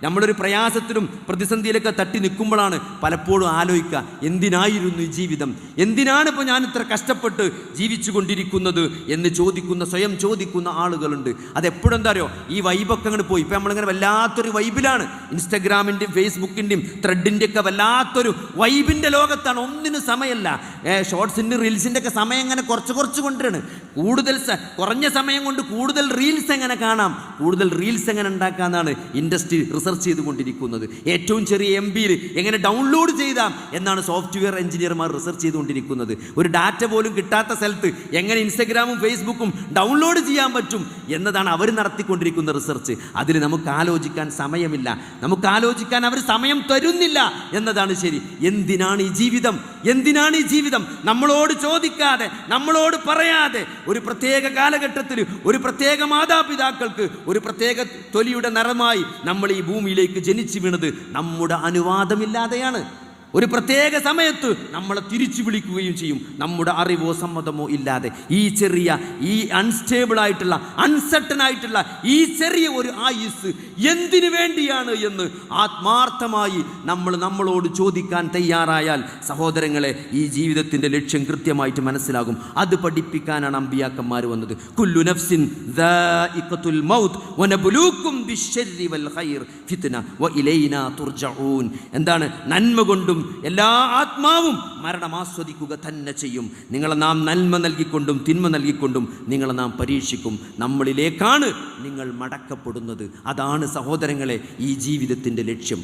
നമ്മളൊരു പ്രയാസത്തിലും പ്രതിസന്ധിയിലൊക്കെ തട്ടി നിൽക്കുമ്പോഴാണ് പലപ്പോഴും ആലോചിക്കുക, എന്തിനായിരുന്നു ഈ ജീവിതം, എന്തിനാണ് ഇപ്പോൾ ഞാൻ ഇത്ര കഷ്ടപ്പെട്ട് ജീവിച്ചു കൊണ്ടിരിക്കുന്നത് എന്ന് സ്വയം ചോദിക്കുന്ന ആളുകളുണ്ട്. അതെപ്പോഴെന്താ അറിയോ, ഈ വൈബൊക്കെ അങ്ങോട്ട് പോയി. ഇപ്പം നമ്മളിങ്ങനെ വല്ലാത്തൊരു വൈബിലാണ്. ഇൻസ്റ്റഗ്രാമിൻ്റെയും ഫേസ്ബുക്കിൻ്റെയും ത്രെഡിൻ്റെ ഒക്കെ വല്ലാത്തൊരു വൈബിൻ്റെ ലോകത്താണ്. ഒന്നിനും സമയമല്ല. ഷോർട്സിൻ്റെ റീൽസിൻ്റെ ഒക്കെ സമയം ഇങ്ങനെ കുറച്ച് കൊണ്ടുവരാണ്. കുറഞ്ഞ സമയം കൊണ്ട് കൂടുതൽ റീൽസ് എങ്ങനെ കാണാം, കൂടുതൽ റീൽസ് എങ്ങനെ ഉണ്ടാക്കാമെന്നാണ് ഇൻഡസ്ട്രി റിസർച്ച് ചെയ്തുകൊണ്ടിരിക്കുന്നത്. ഏറ്റവും ചെറിയ MB-യിൽ എങ്ങനെ ഡൗൺലോഡ് ചെയ്താം എന്നാണ് സോഫ്റ്റ്വെയർ എഞ്ചിനീയർമാർ റിസർച്ച് ചെയ്തുകൊണ്ടിരിക്കുന്നത്. ഒരു ഡാറ്റ പോലും കിട്ടാത്ത സ്ഥലത്ത് എങ്ങനെ ഇൻസ്റ്റഗ്രാമും ഫേസ്ബുക്കും ഡൗൺലോഡ് ചെയ്യാൻ പറ്റും എന്നതാണ് അവർ നടത്തിക്കൊണ്ടിരിക്കുന്ന റിസർച്ച്. അതിൽ നമുക്ക് ആലോചിക്കാൻ സമയമില്ല, നമുക്ക് ആലോചിക്കാൻ അവർ സമയം തരുന്നില്ല എന്നതാണ് ശരി. എന്തിനാണ് ഈ ജീവിതം, എന്തിനാണ് ഈ ജീവിതം? നമ്മളോട് ചോദിക്കാതെ, നമ്മളോട് പറയാതെ, ഒരു പ്രത്യേക കാലഘട്ടത്തിൽ ഒരു പ്രത്യേക മാതാപിതാക്കൾക്ക് ഒരു പ്രത്യേക തൊലിയുടെ നിറമായി നമ്മൾ ഈ ഭൂമിയിലേക്ക് ജനിച്ചു വീണത് നമ്മുടെ അനുവാദമില്ലാതെയാണ്. ഒരു പ്രത്യേക സമയത്ത് നമ്മളെ തിരിച്ചു വിളിക്കുകയും ചെയ്യും, നമ്മുടെ അറിവോ സമ്മതമോ ഇല്ലാതെ. ഈ അൺസ്റ്റേബിൾ ആയിട്ടുള്ള, അൺസർട്ടൻ ആയിട്ടുള്ള ഈ ചെറിയ ഒരു ആയുസ് എന്തിനു വേണ്ടിയാണ് എന്ന് ആത്മാർത്ഥമായി നമ്മളോട് ചോദിക്കാൻ തയ്യാറായാൽ സഹോദരങ്ങളെ, ഈ ജീവിതത്തിൻ്റെ ലക്ഷ്യം കൃത്യമായിട്ട് മനസ്സിലാകും. അത് പഠിപ്പിക്കാനാണ് അമ്പിയാക്കന്മാർ വന്നത്. കുല്ലു നഫ്സിൻ ദാഇഖത്തുൽ മൗത്ത് വനബ്ലൂക്കും ബിശ്ശർരി വൽ ഖൈർ ഫിത്ന വഇലൈനാ തുർജഊൻ. എന്താണ്? നന്മ കൊണ്ടും എല്ലാ ആത്മാവും മരണം ആസ്വദിക്കുക തന്നെ ചെയ്യും. നിങ്ങളെ നാം നന്മ നൽകിക്കൊണ്ടും തിന്മ നൽകിക്കൊണ്ടും നിങ്ങളെ നാം പരീക്ഷിക്കും. നമ്മളിലേക്കാണ് നിങ്ങൾ മടക്കപ്പെടുന്നത്. അതാണ് സഹോദരങ്ങളെ ഈ ജീവിതത്തിൻ്റെ ലക്ഷ്യം.